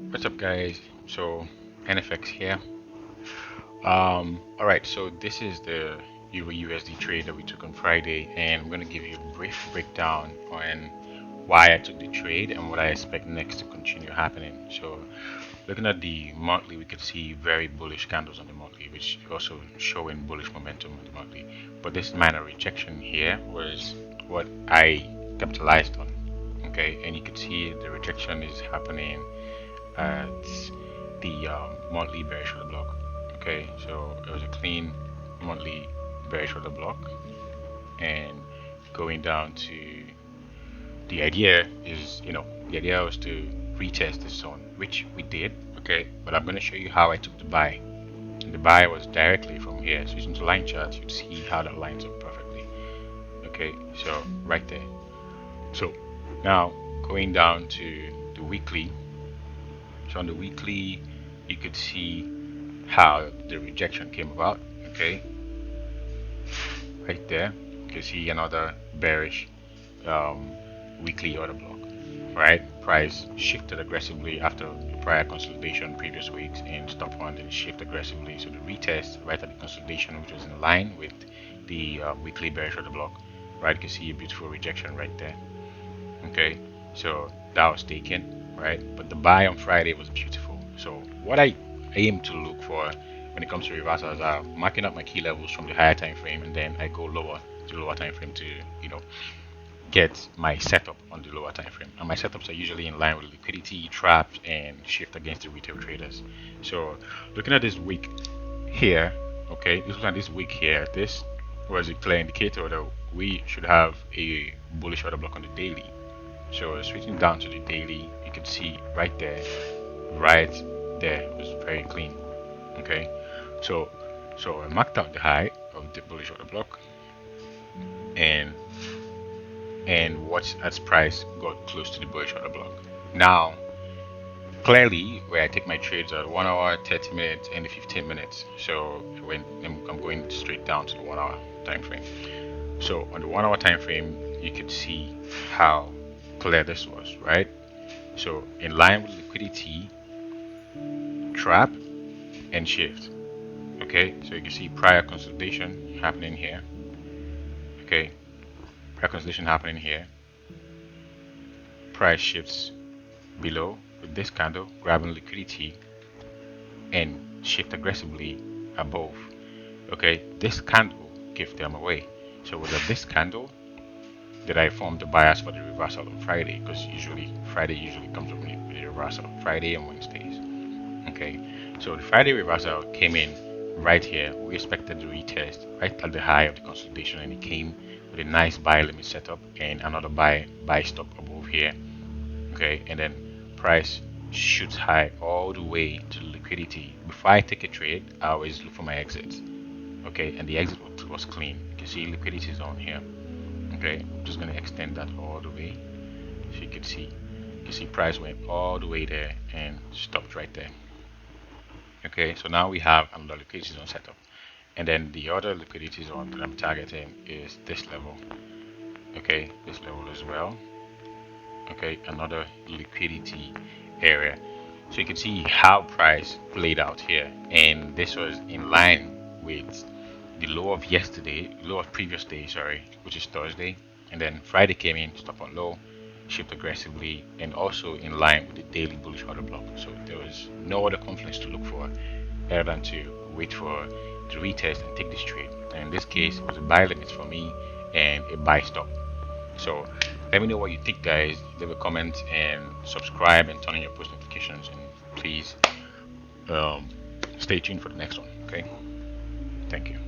What's up, guys? So NFX here. All right, so this is the Euro USD trade that we took on Friday, and I'm going to give you a brief breakdown on why I took the trade and what I expect next to continue happening. So looking at the monthly, we could see very bullish candles on the monthly, which also showing bullish momentum on the monthly. But this minor rejection here was what I capitalized on. Okay, and you can see the rejection is happening at the monthly bearish order block. Okay, so it was a clean monthly bearish order block, and going down to the idea is, the idea was to retest this zone, which we did. Okay, but I'm going to show you how I took the buy. And the buy was directly from here. So using the line chart, you'd see how that lines up perfectly. Okay, so right there. So now going down to the weekly. So on the weekly, you could see how the rejection came about. Okay, right there, you can see another bearish weekly order block. Right, price shifted aggressively after the prior consolidation previous weeks in stop one, and shift aggressively. So the retest right at the consolidation, which was in line with the weekly bearish order block. Right, you can see a beautiful rejection right there. Okay, so that was taken, right? But the buy on Friday was beautiful. So what I aim to look for when it comes to reversals are marking up my key levels from the higher time frame, and then I go lower to lower time frame to get my setup on the lower time frame. And my setups are usually in line with liquidity traps and shift against the retail traders. So looking at this week here, okay, looking at this week here, this was a clear indicator that we should have a bullish order block on the daily. So switching down to the daily, you can see right there was very clean. Okay, so I marked out the high of the bullish order block, and watch as price got close to the bullish order block. Now clearly where I take my trades are 1 hour, 30 minutes, and the 15 minutes. So when I'm going straight down to the 1 hour time frame. So on the 1 hour time frame, you could see how clear this was, right? So in line with liquidity, trap, and shift. Okay, so you can see prior consolidation happening here. Okay, prior consolidation happening here. Price shifts below with this candle, grabbing liquidity, and shift aggressively above. Okay, this candle gave them away. So was it this candle that I formed the bias for the reversal on Friday? Because Friday usually comes with a reversal, Friday and Wednesdays. Okay, so the Friday reversal came in right here. We expected the retest right at the high of the consolidation, and it came with a nice buy limit setup and another buy stop above here. Okay, and then price shoots high all the way to liquidity. Before I take a trade, I always look for my exits. Okay, and the exit was clean. You can see liquidity is on here. Okay, I'm just gonna extend that all the way so you can see. You can see price went all the way there and stopped right there. Okay, so now we have another liquidity zone setup, and then the other liquidity zone that I'm targeting is this level. Okay, this level as well. Okay, another liquidity area. So you can see how price played out here, and this was in line with the low of yesterday, low of previous day, sorry, which is Thursday, and then Friday came in, stop on low, shipped aggressively, and also in line with the daily bullish order block. So there was no other confluence to look for other than to wait for the retest and take this trade. And in this case, it was a buy limit for me and a buy stop. So let me know what you think, guys. Leave a comment and subscribe and turn on your post notifications, and please stay tuned for the next one. Okay, thank you.